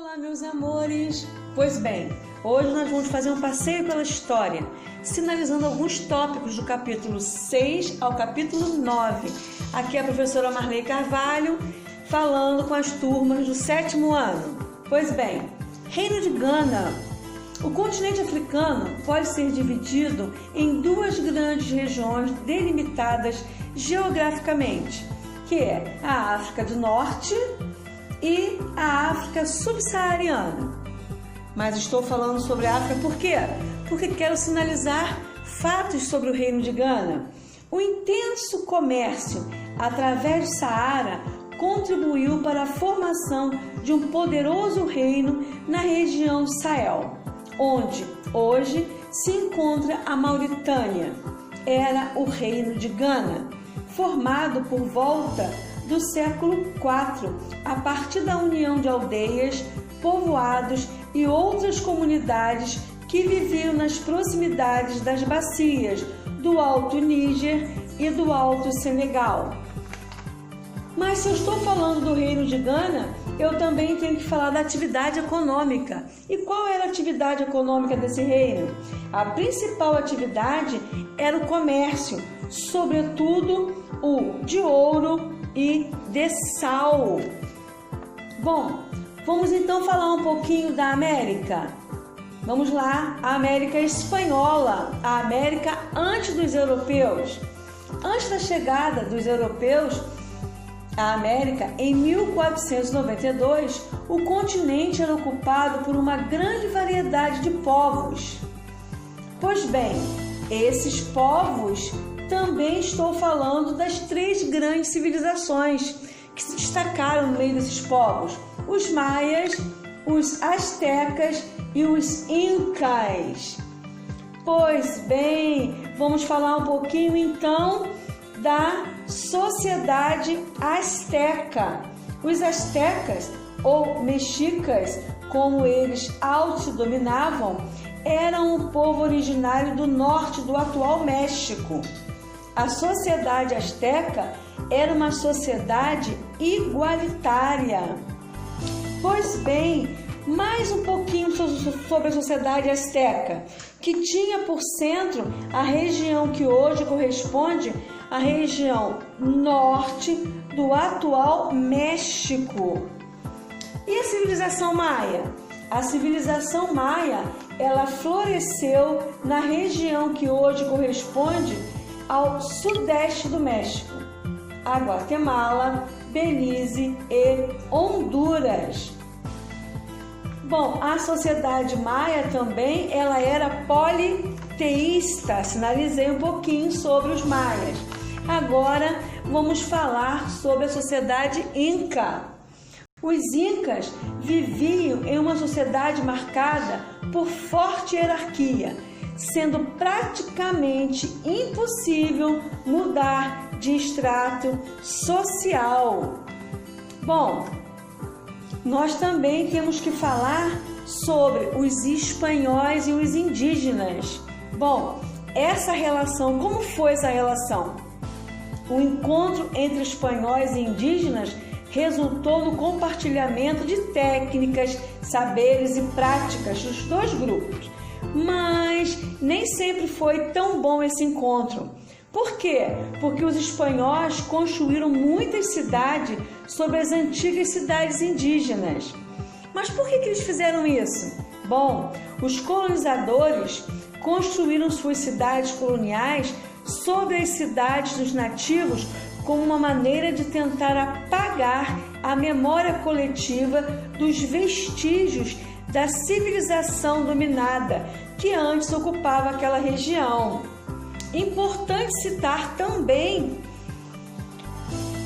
Olá, meus amores! Pois bem, hoje nós vamos fazer um passeio pela história, sinalizando alguns tópicos do capítulo 6 ao capítulo 9. Aqui é a professora Marley Carvalho, falando com as turmas do 7º ano. Pois bem, Reino de Gana. O continente africano pode ser dividido em duas grandes regiões delimitadas geograficamente, que é a África do Norte e a África subsaariana. Mas estou falando sobre a África por quê? Porque quero sinalizar fatos sobre o Reino de Gana. O intenso comércio através do Saara contribuiu para a formação de um poderoso reino na região do Sahel, onde hoje se encontra a Mauritânia. Era o Reino de Gana, formado por volta do século IV, a partir da união de aldeias, povoados e outras comunidades que viviam nas proximidades das bacias do Alto Níger e do Alto Senegal. Mas se eu estou falando do Reino de Gana, eu também tenho que falar da atividade econômica. E qual era a atividade econômica desse reino? A principal atividade era o comércio, sobretudo o de ouro e de sal. Bom, vamos então falar um pouquinho da América. Vamos lá, a América Espanhola, a América antes dos europeus. Antes da chegada dos europeus à América, em 1492, o continente era ocupado por uma grande variedade de povos. Pois bem, esses povos também estou falando das três grandes civilizações que se destacaram no meio desses povos: os maias, os astecas e os incas. Pois bem, vamos falar um pouquinho então da sociedade asteca. Os astecas, ou mexicas, como eles autodominavam, eram um povo originário do norte do atual México. A sociedade asteca era uma sociedade igualitária. Pois bem, mais um pouquinho sobre a sociedade asteca, que tinha por centro a região que hoje corresponde à região norte do atual México. E a civilização maia? A civilização maia, ela floresceu na região que hoje corresponde ao sudeste do México, a Guatemala, Belize e Honduras. Bom, a sociedade maia também, ela era politeísta. Sinalizei um pouquinho sobre os maias. Agora vamos falar sobre a sociedade inca. Os incas viviam em uma sociedade marcada por forte hierarquia, sendo praticamente impossível mudar de extrato social. Bom, nós também temos que falar sobre os espanhóis e os indígenas. Bom, essa relação, como foi essa relação? O encontro entre espanhóis e indígenas resultou no compartilhamento de técnicas, saberes e práticas dos dois grupos. Mas nem sempre foi tão bom esse encontro. Por quê? Porque os espanhóis construíram muitas cidades sobre as antigas cidades indígenas. Mas por que eles fizeram isso? Bom, os colonizadores construíram suas cidades coloniais sobre as cidades dos nativos como uma maneira de tentar apagar a memória coletiva dos vestígios da civilização dominada que antes ocupava aquela região. Importante citar também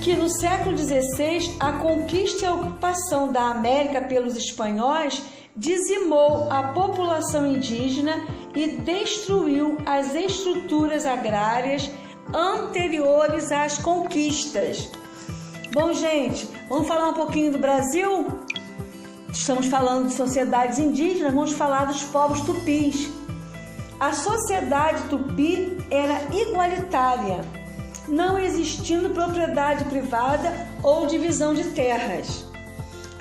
que no século XVI a conquista e a ocupação da América pelos espanhóis dizimou a população indígena e destruiu as estruturas agrárias anteriores às conquistas. Bom, gente, vamos falar um pouquinho do Brasil? Estamos falando de sociedades indígenas, vamos falar dos povos tupis. A sociedade tupi era igualitária, não existindo propriedade privada ou divisão de terras.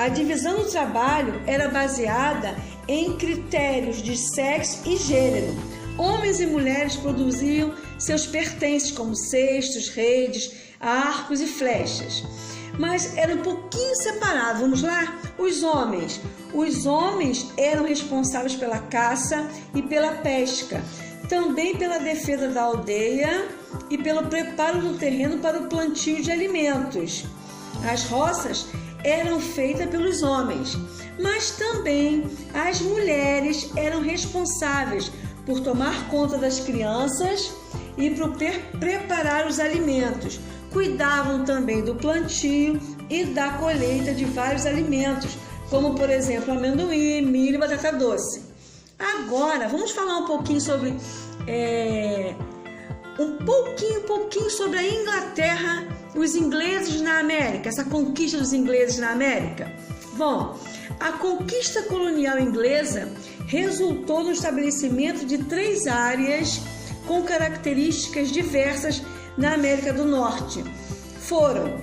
A divisão do trabalho era baseada em critérios de sexo e gênero. Homens e mulheres produziam seus pertences, como cestos, redes, arcos e flechas. Mas era um pouquinho separado. Vamos lá? Os homens eram responsáveis pela caça e pela pesca, também pela defesa da aldeia e pelo preparo do terreno para o plantio de alimentos. As roças eram feitas pelos homens, mas também as mulheres eram responsáveis por tomar conta das crianças e por preparar os alimentos. Cuidavam também do plantio e da colheita de vários alimentos, como por exemplo amendoim, milho e batata doce. Agora vamos falar um pouquinho sobre sobre a Inglaterra, os ingleses na América, essa conquista dos ingleses na América. Bom, a conquista colonial inglesa resultou no estabelecimento de 3 áreas com características diversas na América do Norte. Foram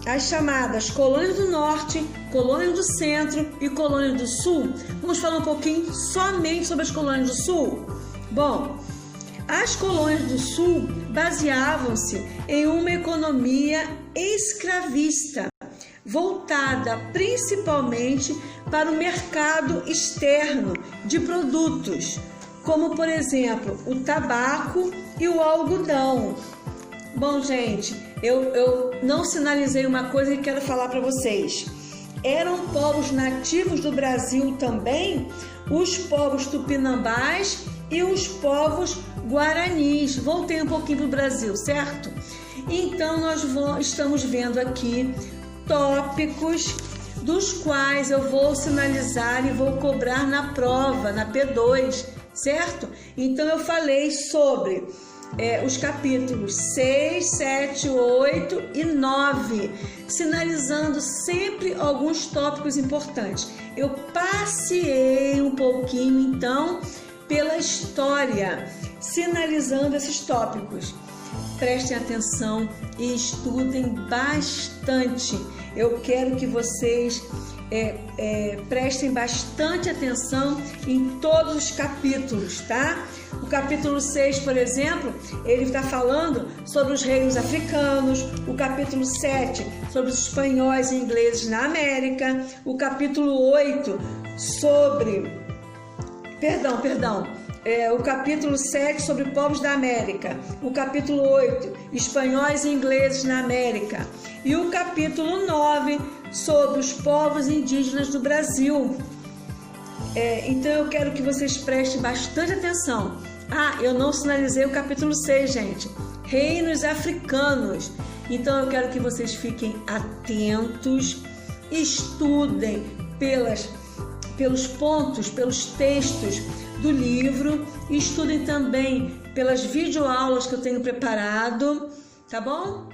as chamadas Colônias do Norte, Colônias do Centro e Colônias do Sul. Vamos falar um pouquinho somente sobre as Colônias do Sul. Bom, as Colônias do Sul baseavam-se em uma economia escravista, voltada principalmente para o mercado externo de produtos, como por exemplo o tabaco e o algodão. Bom, gente, eu não sinalizei uma coisa que quero falar para vocês. Eram povos nativos do Brasil também os povos tupinambás e os povos guaranis. Voltei um pouquinho para o Brasil, certo? Então nós estamos vendo aqui tópicos dos quais eu vou sinalizar e vou cobrar na prova, na P2, certo? Então eu falei sobre os capítulos 6, 7, 8 e 9, sinalizando sempre alguns tópicos importantes. Eu passeei um pouquinho, então, pela história, sinalizando esses tópicos. Prestem atenção e estudem bastante. Eu quero que vocês prestem bastante atenção em todos os capítulos, tá? O capítulo 6, por exemplo, ele está falando sobre os reinos africanos. O capítulo 7, sobre os espanhóis e ingleses na América. O capítulo 8, sobre... o capítulo 7 sobre povos da América, o capítulo 8, espanhóis e ingleses na América, e o capítulo 9 sobre os povos indígenas do Brasil. Então eu quero que vocês prestem bastante atenção. Eu não sinalizei o capítulo 6, gente, reinos africanos. Então eu quero que vocês fiquem atentos, estudem pelos pontos, pelos textos do livro, estudem também pelas videoaulas que eu tenho preparado, tá bom?